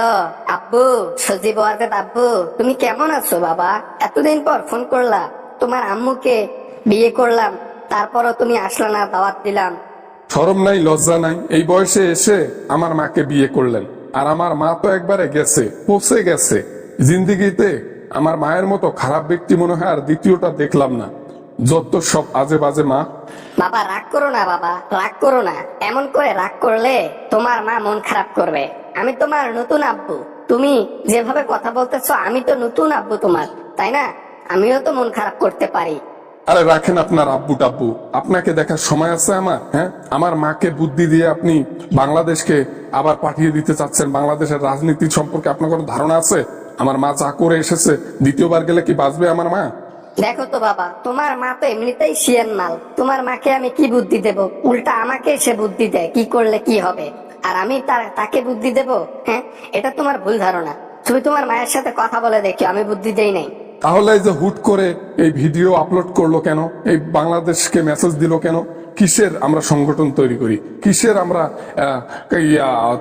Hello আব্বু, সজীব ওয়াজেদ আব্বু, তুমি কেমন আছো বাবা? এতদিন পর ফোন করলা। তোমার আম্মুকে বিয়ে করলাম, তারপরও তুমি আসলা না, দাওয়াত দিলাম। শরম নাই, লজ্জা নাই? এই বয়সে এসে আমার মাকে বিয়ে করলেন। আর আমার মা তো একবারে গেছে, পচে গেছে জিন্দিগিতে। আমার মায়ের মতো খারাপ ব্যক্তি মনে হয় আর দ্বিতীয়টা দেখলাম না। যত সব আজে বাজে মা। বাবা রাগ করো না, বাবা রাগ করো না। এমন করে রাগ করলে তোমার মা মন খারাপ করবে। আমি তোমার নতুন আব্বু। তুমি যেভাবে কথা বলতেছো, আমি তো নতুন আব্বু তোমার, তাই না? আমিও তো মন খারাপ করতে পারি। আরে রাখেন আপনার আব্বু টাব্বু, আপনাকে দেখার সময় আছে আমার? হ্যাঁ, আমার মাকে বুদ্ধি দিয়ে আপনি বাংলাদেশকে আবার পাঠিয়ে দিতে চাচ্ছেন। বাংলাদেশের রাজনীতি সম্পর্কে আপনার কোনো ধারণা আছে? আমার মা যা করে এসেছে, দ্বিতীয়বার গেলে কি বাঁচবে আমার মা? দেখো তো বাবা, তোমার মা তো এমনিতেই শিয়ান মাল। তোমার মাকে আমি কি বুদ্ধি দেব? উল্টা আমাকে সে বুদ্ধি দেয় কি করলে কি হবে, আর আমি তাকে বুদ্ধি দেব? হ্যাঁ, এটা তোমার ভুল ধারণা। তুমি তোমার মায়ের সাথে কথা বলে দেখো, আমি বুদ্ধি দেই নাই। তাহলে এই যে হুট করে এই ভিডিও আপলোড করলো কেন? এই বাংলাদেশকে মেসেজ দিল কেন? কিসের আমরা সংগঠন তৈরি করি? কিসের আমরা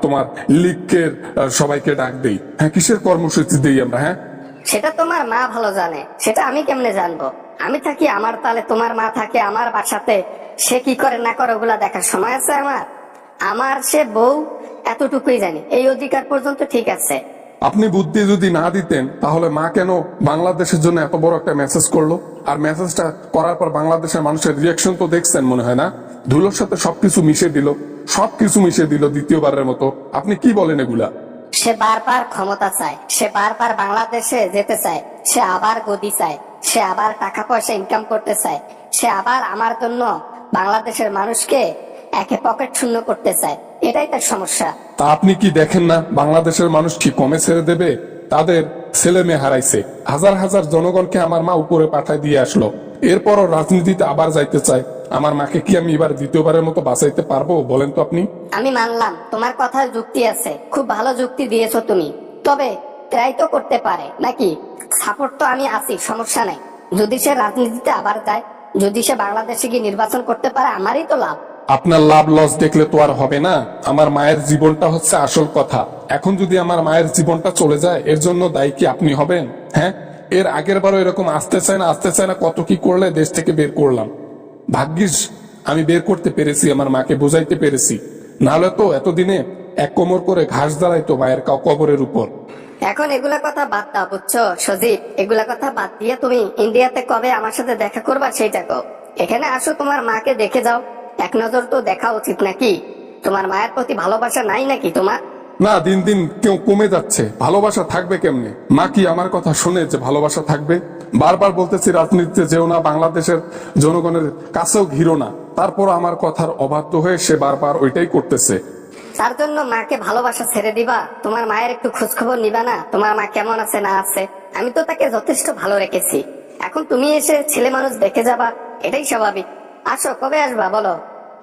তোমার লীগের সবাইকে ডাক দেই? হ্যাঁ, কিসের কর্মসূচি দেই আমরা? হ্যাঁ, সেটা তোমার মা ভালো জানে, সেটা আমি কেমনে জানবো? আমি থাকি আমার তালে, তোমার মা থাকে আমার বাসাতে। সে কি করে না করে ওগুলা দেখার সময় আছে আমার? আমার সে বউ, এতটুকুই জানি। এই অধিকার পর্যন্ত ঠিক আছে। আপনি বুদ্ধি যদি না দিতেন তাহলে মা কেন বাংলাদেশের জন্য এত বড় একটা মেসেজ করলো? আর মেসেজটা করার পর বাংলাদেশের মানুষের রিয়াকশন তো দেখছেন মনে হয় না? ধুলোর সাথে সবকিছু মিশে দিল, সবকিছু মিশে দিল দ্বিতীয়বারের মতো। আপনি কি বলেন এগুলা? সে বারবার ক্ষমতা চায়, সে বারবার বাংলাদেশে যেতে চায়, সে আবার গদি চায়, সে আবার টাকা পয়সা ইনকাম করতে চায়, সে আবার আমার জন্য বাংলাদেশের মানুষকে একে পকেট শূন্য করতে চায়। এটাই তার সমস্যা। তা আপনি কি দেখেন না বাংলাদেশের মানুষ কি কমে ছেড়ে দেবে? তাদের ছেলে মেয়ে হারাইছে, হাজার হাজার জনগণকে আমার মা উপরে পাঠায় দিয়ে আসলো। এরপরও রাজনীতিতে আবার যাইতে চায়। আমার মাকে কি আমি এবার দ্বিতীয়বারের মতো বাঁচাইতে পারবো বলেন তো আপনি? আমি মানলাম তোমার কথার যুক্তি আছে, খুব ভালো যুক্তি দিয়েছো তুমি। তবে ট্রাই তো করতে পারে নাকি? সাপোর্ট তো আমি আছি, সমস্যা নাই। যদি সে রাজনীতিতে আবার যায়, যদি সে বাংলাদেশে গিয়ে নির্বাচন করতে পারে, আমারই তো লাভ। আপনার লাভ লস দেখলে তো আর হবে না। আমার মায়ের জীবনটা হচ্ছে আসল কথা। এখন যদি আমার মায়ের জীবনটা চলে যায়, এর জন্য দায়ী কি আপনি হবেন? হ্যাঁ, এর আগের বারও এরকম আসতে চায় না, কত কি করলে দেশ থেকে বের করলাম। ভাগ্যিস আমি বের করতে পেরেছি, আমার মাকে বোঝাইতে পেরেছি। নাহলে তো এতদিনে এক কোমর করে ঘাস দাঁড়াইতো মায়ের কবরের উপর। এখন এগুলা কথা বাদ দাও, বুঝছো সজীব? এগুলা কথা বাদ দিয়ে তুমি ইন্ডিয়াতে কবে আমার সাথে দেখা করবা সেইটা কও। এখানে আসো, তোমার মাকে দেখে যাও। এক নজর তো দেখা উচিত নাকি? তোমার মায়ের প্রতি ভালোবাসা নাই নাকি তোমার? না, দিন দিন কেউ কমে যাচ্ছে। ভালোবাসা থাকবে কেমনে? মা কি আমার কথা শুনে যে ভালোবাসা থাকবে? বারবার বলতেছি রাজনীতিতে যেও না, বাংলাদেশের জনগণের কাছেও ঘিরো না। তারপর আমার কথার অবাধ্য হয়ে সে বারবার ওইটাই করতেছে। তার জন্য মাকে ভালোবাসা ছেড়ে দিবা? তোমার মায়ের একটু খোঁজ খবর নিবা না? তোমার মা কেমন আছে না আছে? আমি তো তাকে যথেষ্ট ভালো রেখেছি। এখন তুমি এসে ছেলে মানুষ দেখে যাবা, এটাই স্বাভাবিক। আসো, কবে আসবা বলো?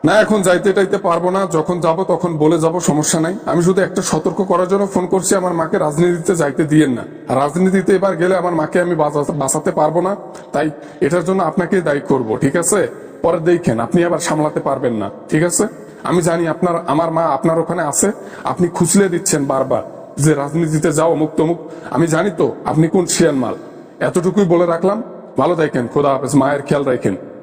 না, এখন যাইতে টাইতে পারবো না। যখন যাব তখন বলে যাব, সমস্যা নাই। আমি শুধু একটা সতর্ক করার জন্য ফোন করছি, আমার মাকে রাজনীতিতে যাইতে দিয়েন না। রাজনীতিতে এবার গেলে আমার মাকে আমি বাঁচাতে পারবো না। তাই এটার জন্য আপনাকে দায়ী করব, ঠিক আছে? পরে দেখেন আপনি আবার সামলাতে পারবেন না, ঠিক আছে? আমি জানি আমার মা আপনার ওখানে আছে। আপনি খুঁজলে দিচ্ছেন বারবার যে রাজনীতিতে যাও, অমুক তমুক। আমি জানি তো আপনি কোন শিয়ান মাল। এতটুকুই বলে রাখলাম। ভালো থাকেন, খোদা হাফেজ। মায়ের খেয়াল রাখেন।